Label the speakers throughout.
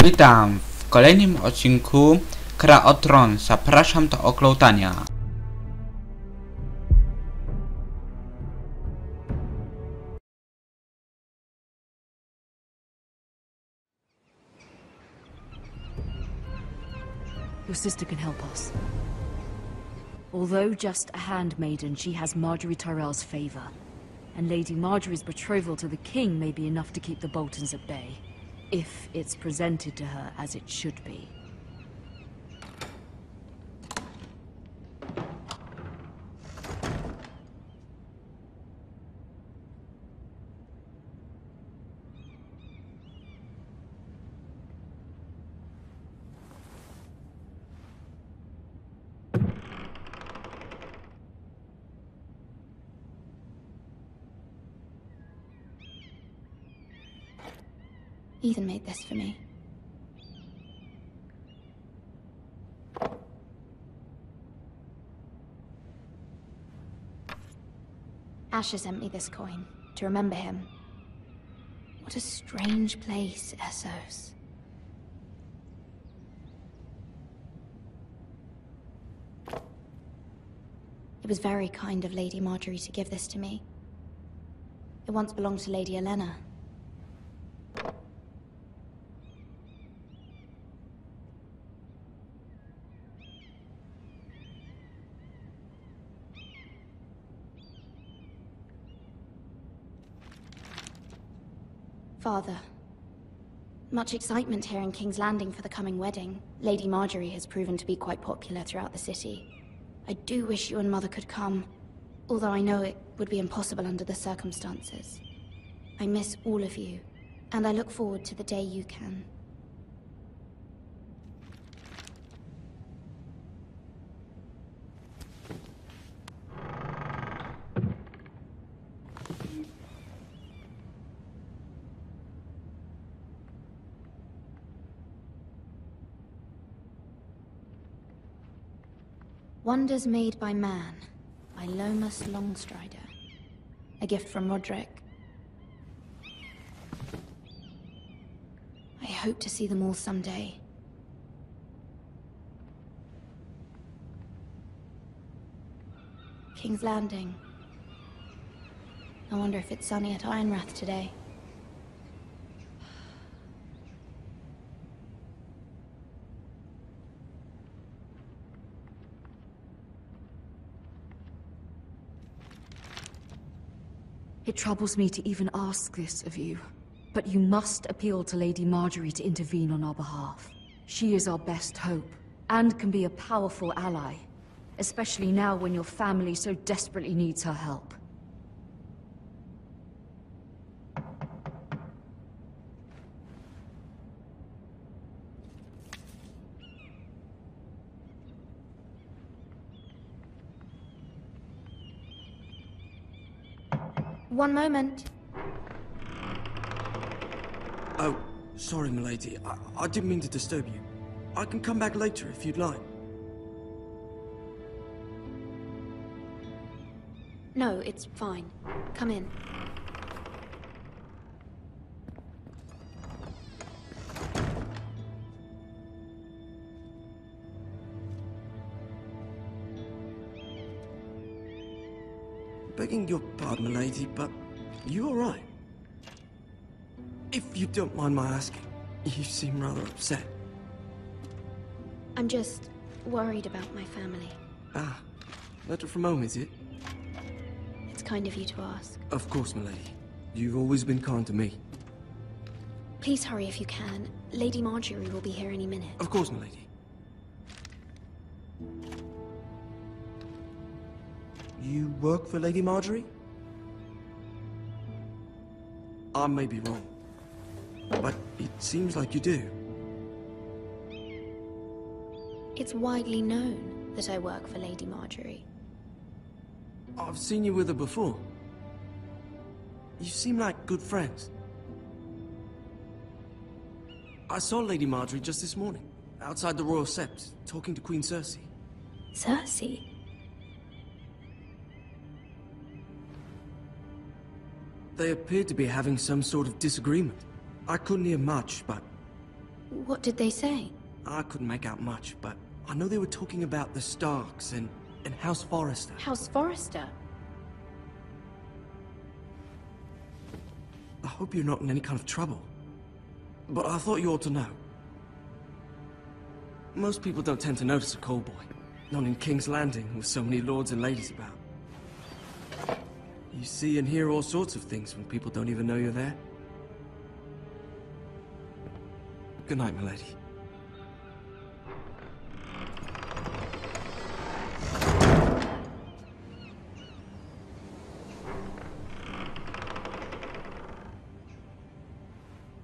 Speaker 1: Witam w kolejnym odcinku Gra o Tron. Zapraszam do oglądania.
Speaker 2: Your sister can help us. Although just a handmaiden, she has Marjorie Tyrell's favor. And Lady Marjorie's betrothal to the king may be enough to keep the Boltons at bay. If it's presented to her as it should be.
Speaker 3: Ethan made this for me. Asher sent me this coin to remember him. What a strange place, Essos. It was very kind of Lady Marjorie to give this to me. It once belonged to Lady Elena. Father, much excitement here in King's Landing for the coming wedding. Lady Marjorie has proven to be quite popular throughout the city. I do wish you and Mother could come, although I know it would be impossible under the circumstances. I miss all of you, and I look forward to the day you can. Wonders Made by Man, by Lomas Longstrider. A gift from Roderick. I hope to see them all someday. King's Landing. I wonder if it's sunny at Ironrath today.
Speaker 2: It troubles me to even ask this of you, but you must appeal to Lady Marjorie to intervene on our behalf. She is our best hope, and can be a powerful ally, especially now when your family so desperately needs her help.
Speaker 3: One moment.
Speaker 4: Oh, sorry, milady. I didn't mean to disturb you. I can come back later if you'd like.
Speaker 3: No, it's fine. Come in.
Speaker 4: Begging your pardon, milady, but you all right? If you don't mind my asking, you seem rather upset.
Speaker 3: I'm just worried about my family.
Speaker 4: Ah, letter from home, is it?
Speaker 3: It's kind of you to ask.
Speaker 4: Of course, milady. You've always been kind to me.
Speaker 3: Please hurry if you can. Lady Marjorie will be here any minute.
Speaker 4: Of course, milady. You work for Lady Marjorie? I may be wrong, but it seems like you do.
Speaker 3: It's widely known that I work for Lady Marjorie.
Speaker 4: I've seen you with her before. You seem like good friends. I saw Lady Marjorie just this morning, outside the Royal Sept, talking to Queen Cersei.
Speaker 3: Cersei?
Speaker 4: They appeared to be having some sort of disagreement. I couldn't hear much, but
Speaker 3: What did they say?
Speaker 4: I couldn't make out much, but I know they were talking about the Starks and House Forrester.
Speaker 3: House Forrester?
Speaker 4: I hope you're not in any kind of trouble. But I thought you ought to know. Most people don't tend to notice a callboy. Not in King's Landing, with so many lords and ladies about. You see and hear all sorts of things when people don't even know you're there. Good night, my lady.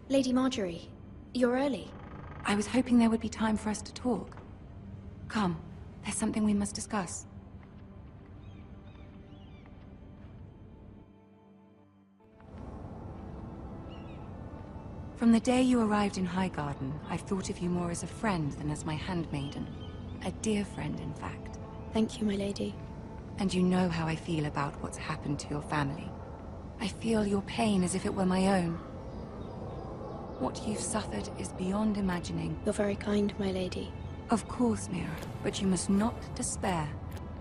Speaker 3: Lady Marjorie, you're early.
Speaker 5: I was hoping there would be time for us to talk. Come, there's something we must discuss. From the day you arrived in Highgarden, I've thought of you more as a friend than as my handmaiden. A dear friend, in fact.
Speaker 3: Thank you, my lady.
Speaker 5: And you know how I feel about what's happened to your family. I feel your pain as if it were my own. What you've suffered is beyond imagining.
Speaker 3: You're very kind, my lady.
Speaker 5: Of course, Mira, but you must not despair.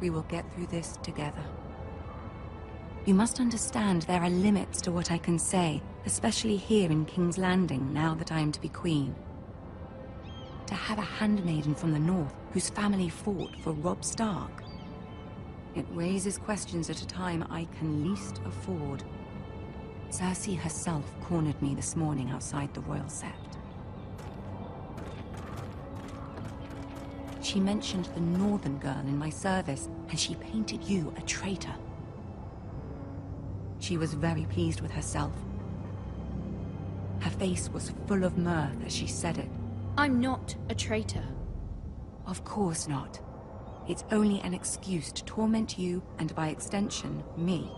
Speaker 5: We will get through this together. You must understand there are limits to what I can say, especially here in King's Landing, now that I am to be queen. To have a handmaiden from the north, whose family fought for Robb Stark. It raises questions at a time I can least afford. Cersei herself cornered me this morning outside the Royal Sept. She mentioned the northern girl in my service, and she painted you a traitor. She was very pleased with herself. Her face was full of mirth as she said it.
Speaker 3: I'm not a traitor.
Speaker 5: Of course not. It's only an excuse to torment you, and by extension, me.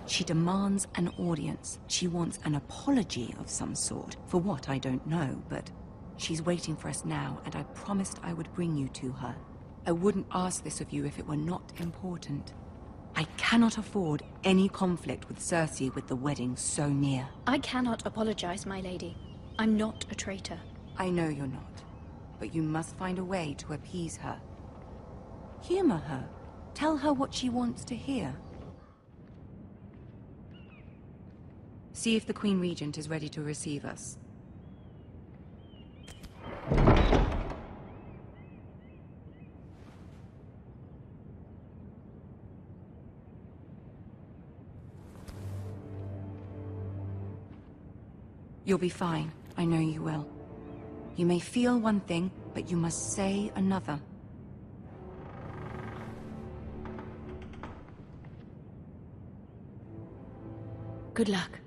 Speaker 5: She demands an audience. She wants an apology of some sort. For what, I don't know, but she's waiting for us now, and I promised I would bring you to her. I wouldn't ask this of you if it were not important. I cannot afford any conflict with Cersei with the wedding so near.
Speaker 3: I cannot apologize, my lady. I'm not a traitor.
Speaker 5: I know you're not, but you must find a way to appease her. Humor her. Tell her what she wants to hear. See if the Queen Regent is ready to receive us. You'll be fine. I know you will. You may feel one thing, but you must say another.
Speaker 2: Good luck.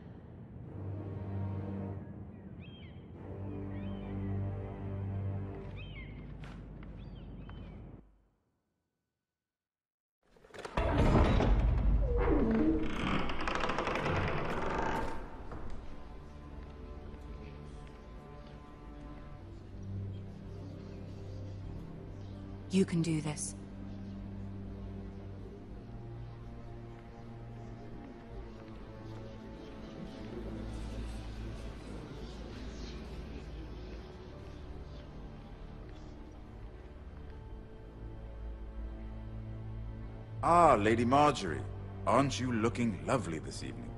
Speaker 5: You can do this.
Speaker 6: Ah, Lady Marjorie. Aren't you looking lovely this evening?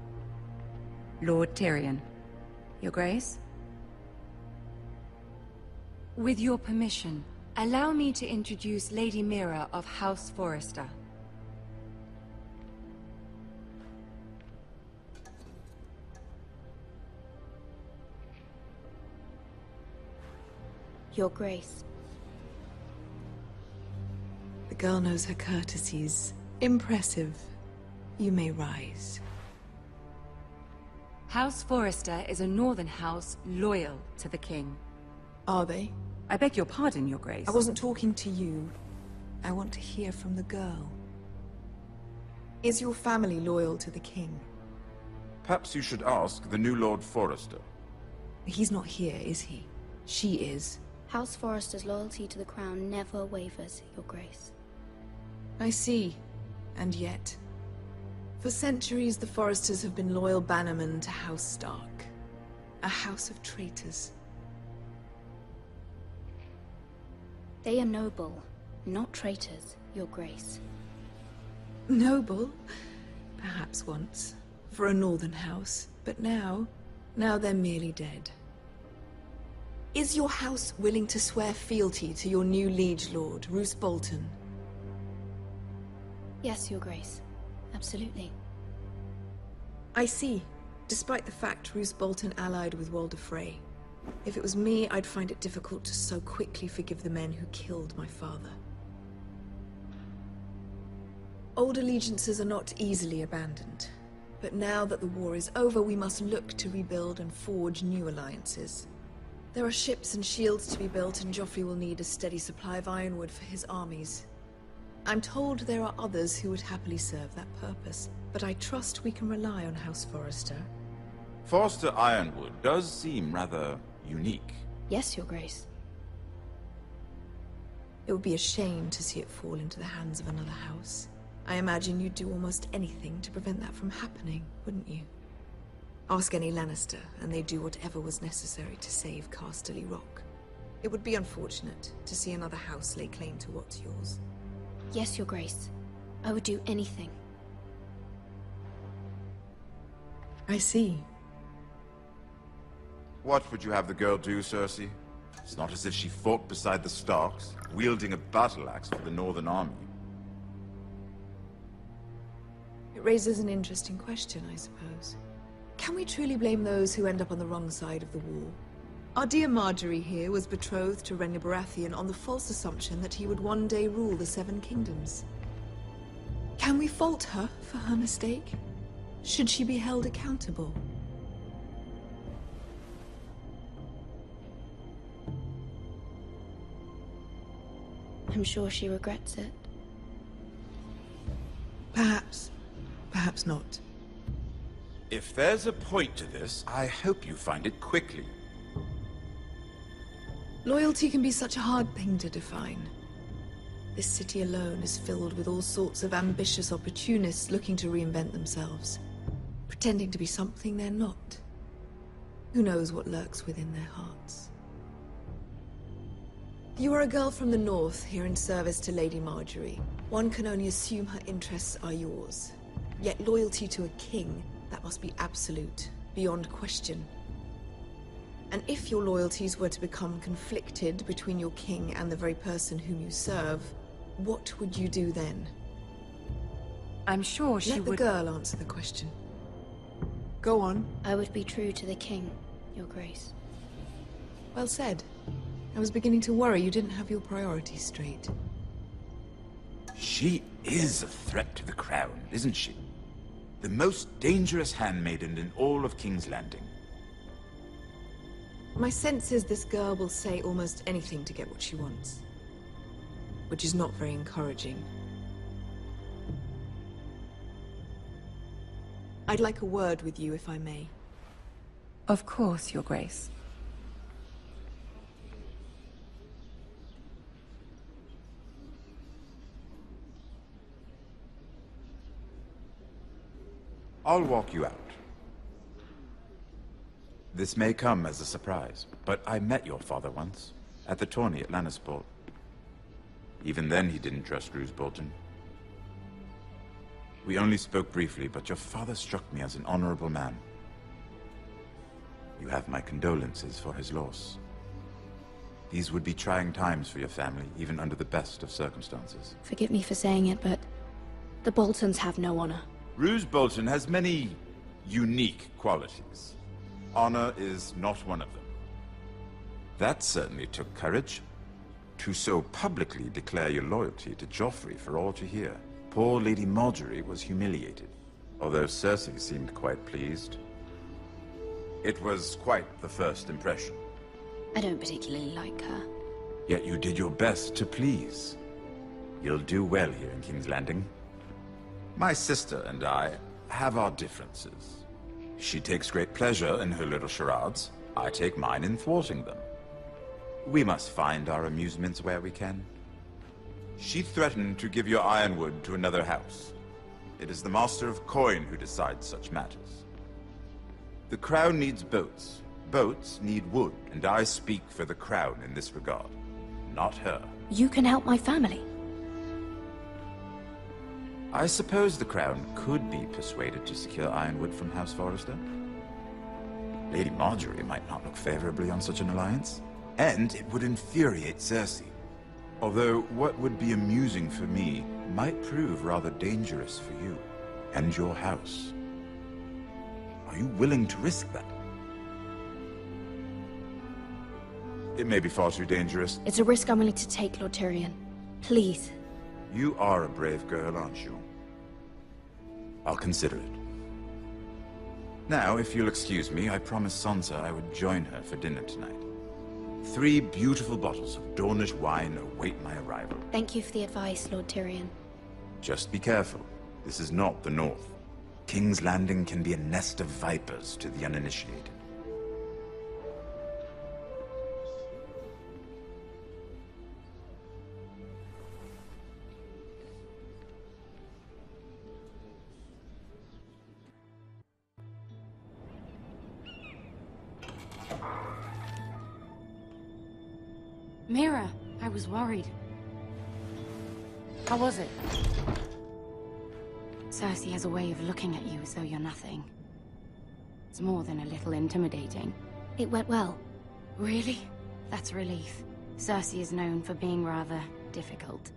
Speaker 5: Lord Tyrion. Your Grace? With your permission, allow me to introduce Lady Mira of House Forrester.
Speaker 3: Your Grace.
Speaker 7: The girl knows her courtesies. Impressive. You may rise.
Speaker 5: House Forrester is a northern house loyal to the king.
Speaker 7: Are they?
Speaker 5: I beg your pardon, Your Grace.
Speaker 7: I wasn't talking to you. I want to hear from the girl. Is your family loyal to the king?
Speaker 6: Perhaps you should ask the new Lord Forrester.
Speaker 7: He's not here, is he? She is.
Speaker 3: House Forrester's loyalty to the crown never wavers, Your Grace.
Speaker 7: I see. And yet... For centuries, the Foresters have been loyal bannermen to House Stark. A house of traitors.
Speaker 3: They are noble, not traitors, Your Grace.
Speaker 7: Noble? Perhaps once. For a northern house. But now they're merely dead. Is your house willing to swear fealty to your new liege lord, Roose Bolton?
Speaker 3: Yes, Your Grace. Absolutely.
Speaker 7: I see. Despite the fact Roose Bolton allied with Walder Frey. If it was me, I'd find it difficult to so quickly forgive the men who killed my father. Old allegiances are not easily abandoned. But now that the war is over, we must look to rebuild and forge new alliances. There are ships and shields to be built, and Joffrey will need a steady supply of ironwood for his armies. I'm told there are others who would happily serve that purpose, but I trust we can rely on House Forrester.
Speaker 6: Forster Ironwood does seem rather unique.
Speaker 3: Yes, Your Grace.
Speaker 7: It would be a shame to see it fall into the hands of another house. I imagine you'd do almost anything to prevent that from happening, wouldn't you? Ask any Lannister, and they'd do whatever was necessary to save Casterly Rock. It would be unfortunate to see another house lay claim to what's yours.
Speaker 3: Yes, Your Grace. I would do anything.
Speaker 7: I see.
Speaker 6: What would you have the girl do, Cersei? It's not as if she fought beside the Starks, wielding a battle axe for the Northern Army.
Speaker 7: It raises an interesting question, I suppose. Can we truly blame those who end up on the wrong side of the war? Our dear Marjorie here was betrothed to Rhaenyra Baratheon on the false assumption that he would one day rule the Seven Kingdoms. Can we fault her for her mistake? Should she be held accountable?
Speaker 3: I'm sure she regrets it.
Speaker 7: Perhaps. Perhaps not.
Speaker 6: If there's a point to this, I hope you find it quickly.
Speaker 7: Loyalty can be such a hard thing to define. This city alone is filled with all sorts of ambitious opportunists looking to reinvent themselves, pretending to be something they're not. Who knows what lurks within their hearts? You are a girl from the north, here in service to Lady Marjorie. One can only assume her interests are yours. Yet loyalty to a king, that must be absolute, beyond question. And if your loyalties were to become conflicted between your king and the very person whom you serve, what would you do then?
Speaker 5: I'm sure she
Speaker 7: Let the
Speaker 5: would...
Speaker 7: girl answer the question. Go on.
Speaker 3: I would be true to the king, Your Grace.
Speaker 7: Well said. I was beginning to worry you didn't have your priorities straight.
Speaker 6: She is a threat to the crown, isn't she? The most dangerous handmaiden in all of King's Landing.
Speaker 7: My sense is this girl will say almost anything to get what she wants. Which is not very encouraging. I'd like a word with you, if I may.
Speaker 5: Of course, Your Grace.
Speaker 6: I'll walk you out. This may come as a surprise, but I met your father once, at the tourney at Lannisport. Even then he didn't trust Roose Bolton. We only spoke briefly, but your father struck me as an honorable man. You have my condolences for his loss. These would be trying times for your family, even under the best of circumstances.
Speaker 3: Forgive me for saying it, but the Boltons have no honor.
Speaker 6: Roose Bolton has many unique qualities. Honor is not one of them. That certainly took courage. To so publicly declare your loyalty to Joffrey for all to hear. Poor Lady Marjorie was humiliated, although Cersei seemed quite pleased. It was quite the first impression.
Speaker 3: I don't particularly like her.
Speaker 6: Yet you did your best to please. You'll do well here in King's Landing. My sister and I have our differences. She takes great pleasure in her little charades. I take mine in thwarting them. We must find our amusements where we can. She threatened to give your ironwood to another house. It is the Master of Coin who decides such matters. The Crown needs boats. Boats need wood, and I speak for the Crown in this regard, not her.
Speaker 3: You can help my family.
Speaker 6: I suppose the Crown could be persuaded to secure ironwood from House Forrester. Lady Marjorie might not look favorably on such an alliance, and it would infuriate Cersei. Although what would be amusing for me might prove rather dangerous for you and your house. Are you willing to risk that? It may be far too dangerous.
Speaker 3: It's a risk I'm willing to take, Lord Tyrion. Please.
Speaker 6: You are a brave girl, aren't you? I'll consider it. Now, if you'll excuse me, I promised Sansa I would join her for dinner tonight. 3 beautiful bottles of Dornish wine await my arrival.
Speaker 3: Thank you for the advice, Lord Tyrion.
Speaker 6: Just be careful. This is not the North. King's Landing can be a nest of vipers to the uninitiated.
Speaker 5: Mira, I was worried. How was it? Cersei has a way of looking at you as though you're nothing. It's more than a little intimidating.
Speaker 3: It went well.
Speaker 5: Really? That's a relief. Cersei is known for being rather difficult.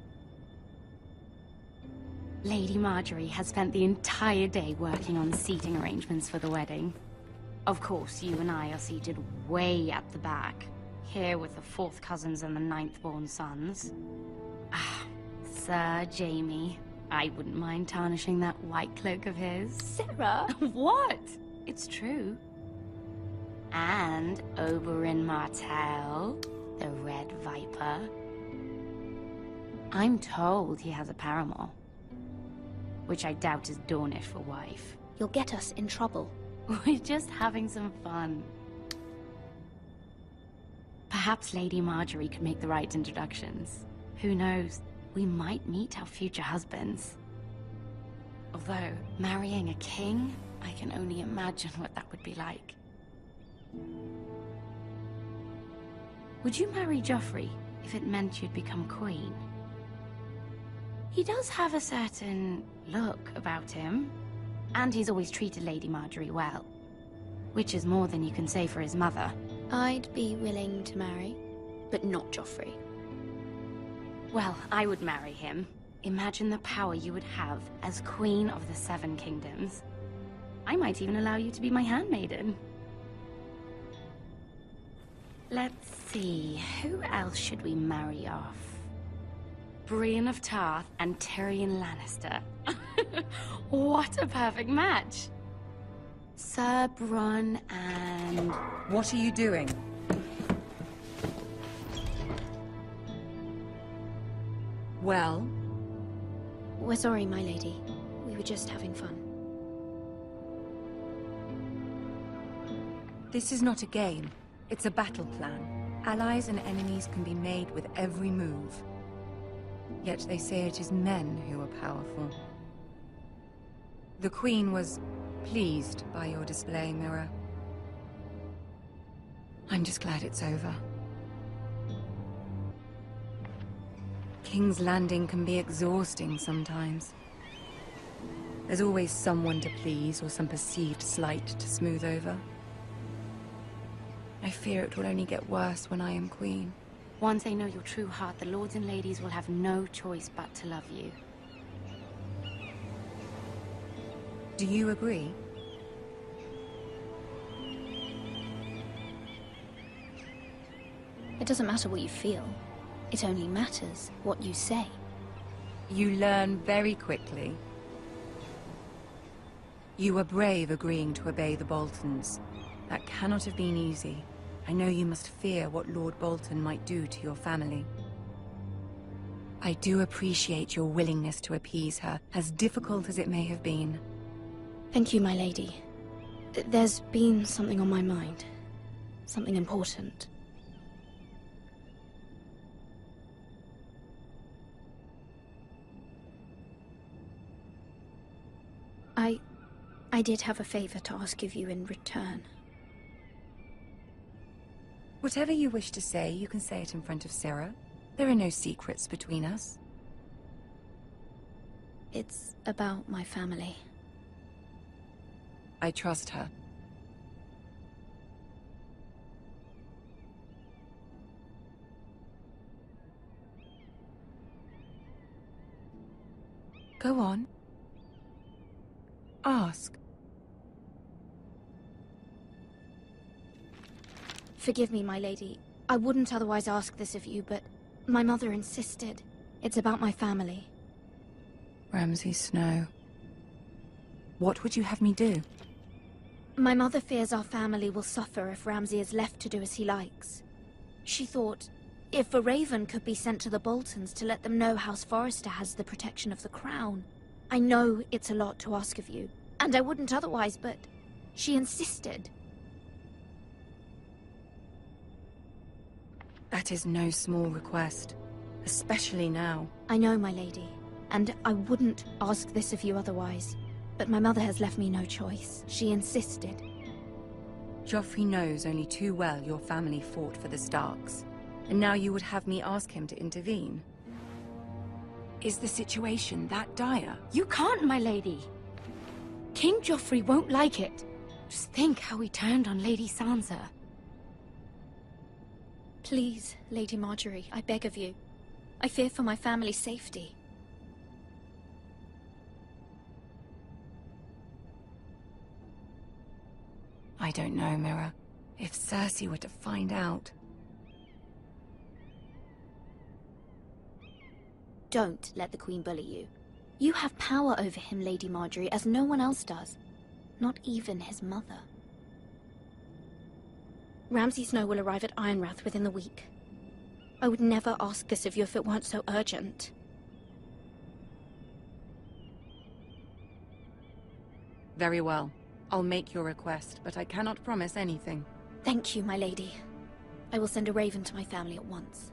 Speaker 5: Lady Marjorie has spent the entire day working on seating arrangements for the wedding. Of course, you and I are seated way at the back. Here with the 4th cousins and the 9th-born sons. Ah, Sir Jaime. I wouldn't mind tarnishing that white cloak of his.
Speaker 3: Sarah!
Speaker 5: What? It's true. And Oberyn Martell, the Red Viper. I'm told he has a paramour. Which I doubt is Dornish for wife.
Speaker 3: You'll get us in trouble.
Speaker 5: We're just having some fun. Perhaps Lady Marjorie could make the right introductions. Who knows? We might meet our future husbands. Although, marrying a king, I can only imagine what that would be like. Would you marry Joffrey if it meant you'd become queen? He does have a certain look about him, and he's always treated Lady Marjorie well. Which is more than you can say for his mother.
Speaker 3: I'd be willing to marry, but not Joffrey.
Speaker 5: Well, I would marry him. Imagine the power you would have as Queen of the 7 Kingdoms. I might even allow you to be my handmaiden. Let's see, who else should we marry off? Brienne of Tarth and Tyrion Lannister. What a perfect match! Sir Bronn and...
Speaker 8: What are you doing? Well?
Speaker 3: We're sorry, my lady. We were just having fun.
Speaker 8: This is not a game. It's a battle plan. Allies and enemies can be made with every move. Yet they say it is men who are powerful. The Queen was pleased by your display, Mira. I'm just glad it's over. King's Landing can be exhausting sometimes. There's always someone to please or some perceived slight to smooth over. I fear it will only get worse when I am queen.
Speaker 5: Once they know your true heart, the lords and ladies will have no choice but to love you.
Speaker 8: Do you agree?
Speaker 3: It doesn't matter what you feel. It only matters what you say.
Speaker 8: You learn very quickly. You were brave agreeing to obey the Boltons. That cannot have been easy. I know you must fear what Lord Bolton might do to your family. I do appreciate your willingness to appease her, as difficult as it may have been.
Speaker 3: Thank you, my lady. There's been something on my mind. Something important. I did have a favor to ask of you in return.
Speaker 5: Whatever you wish to say, you can say it in front of Sarah. There are no secrets between us.
Speaker 3: It's about my family.
Speaker 5: I trust her. Go on. Ask.
Speaker 3: Forgive me, my lady. I wouldn't otherwise ask this of you, but my mother insisted. It's about my family.
Speaker 5: Ramsay Snow. What would you have me do?
Speaker 3: My mother fears our family will suffer if Ramsay is left to do as he likes. She thought, if a raven could be sent to the Boltons to let them know House Forrester has the protection of the crown. I know it's a lot to ask of you, and I wouldn't otherwise, but she insisted.
Speaker 5: That is no small request, especially now.
Speaker 3: I know, my lady, and I wouldn't ask this of you otherwise, but my mother has left me no choice. She insisted.
Speaker 5: Joffrey knows only too well your family fought for the Starks, and now you would have me ask him to intervene. Is the situation that dire?
Speaker 2: You can't, my lady! King Joffrey won't like it. Just think how he turned on Lady Sansa.
Speaker 3: Please, Lady Marjorie, I beg of you. I fear for my family's safety.
Speaker 5: I don't know, Mira. If Cersei were to find out...
Speaker 3: Don't let the Queen bully you. You have power over him, Lady Marjorie, as no one else does. Not even his mother. Ramsay Snow will arrive at Ironrath within the week. I would never ask this of you if it weren't so urgent.
Speaker 5: Very well. I'll make your request, but I cannot promise anything.
Speaker 3: Thank you, my lady. I will send a raven to my family at once.